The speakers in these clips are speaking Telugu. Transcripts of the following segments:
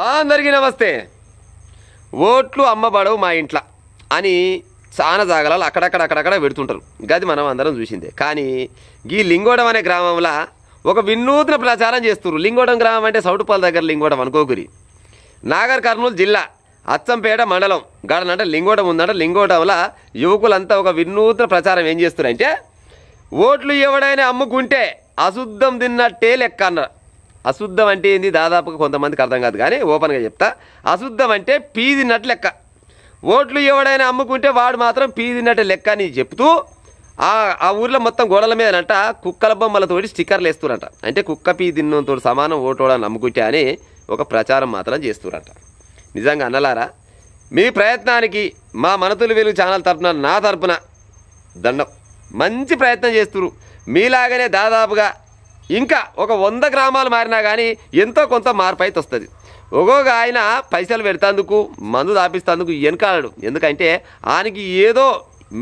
అందరికీ నమస్తే. ఓట్లు అమ్మబడవు మా ఇంట్లో అని చాలా జాగాలలో అక్కడక్కడ పెడుతుంటారు. గది మనం అందరం చూసిందే. కానీ ఈ లింగోడం అనే గ్రామంలో ఒక వినూత్న ప్రచారం చేస్తున్నారు. లింగోడం గ్రామం అంటే సౌటుపల్లి దగ్గర లింగోడం అనుకోకురి. నాగర్ కర్నూలు జిల్లా అచ్చంపేట మండలం గాడనంటే లింగోడం ఉందంట. లింగోడంలో యువకులంతా ఒక వినూత్న ప్రచారం ఏం చేస్తున్నారంటే, ఓట్లు ఎవడైనా అమ్ముకుంటే అశుద్ధం తిన్నట్టే లెక్క అన్నారు. అశుద్ధం అంటే ఏంది దాదాపుగా కొంతమందికి అర్థం కాదు, కానీ ఓపెన్గా చెప్తా. అశుద్ధం అంటే పీ తిన్నట్టు లెక్క. ఓట్లు ఎవడైనా అమ్ముకుంటే వాడు మాత్రం పీ తిన్నట్టు లెక్క అని చెప్తూ ఆ ఊర్లో మొత్తం గోడల మీదనంట కుక్కల బొమ్మలతోటి స్టిక్కర్లు వేస్తురంట. అంటే కుక్క పీ తిన్నంతో సమానం ఓటోడని అమ్ముకుంటే అని ఒక ప్రచారం మాత్రం చేస్తురంట. నిజంగా అన్నలారా, మీ ప్రయత్నానికి మా మనతులు వెలుగు ఛానల్ తరపున నా తరపున దండం. మంచి ప్రయత్నం చేస్తున్నారు. మీలాగనే దాదాపుగా ఇంకా ఒక 100 గ్రామాలు మారినా కానీ ఎంతో కొంత మార్పు అయితే వస్తుంది. ఒక్కొక్క ఆయన పైసలు పెడతాందుకు మందు దాపిస్తేందుకు వెనకాలడు. ఎందుకంటే ఆయనకి ఏదో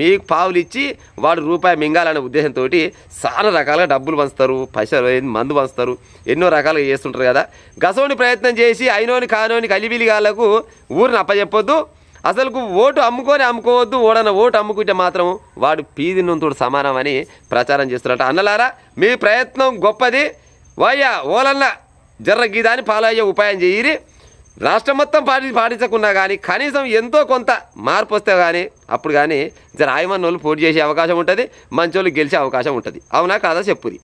మీకు పావులు ఇచ్చి వాడు రూపాయి మింగాలనే ఉద్దేశంతో చాలా రకాలుగా డబ్బులు పంచుతారు, పైసలు మందు పంచుతారు, ఎన్నో రకాలుగా చేస్తుంటారు కదా. గసోని ప్రయత్నం చేసి అయినోని కానోని కలిబిలిగాళ్లకు ఊరిని అప్పచెప్పొద్దు. అసలుకు ఓటు అమ్ముకోవద్దు. ఓటు అమ్ముకుంటే మాత్రం వాడు పీదిన్నంతోడు సమానం అని ప్రచారం చేస్తున్నట్టు. అన్నలారా, మీ ప్రయత్నం గొప్పది. వయ్యా ఓలన్న జర్ర గీదాన్ని ఫాలో అయ్యే ఉపాయం చేయరి. రాష్ట్రం మొత్తం పాటించకున్నా కానీ కనీసం ఎంతో కొంత మార్పు వస్తే కానీ అప్పుడు కానీ జర ఆయమన్నోళ్ళు పోటీ చేసే అవకాశం ఉంటుంది, మంచోళ్ళు గెలిచే అవకాశం ఉంటుంది. అవునా కాదా చెప్పుది.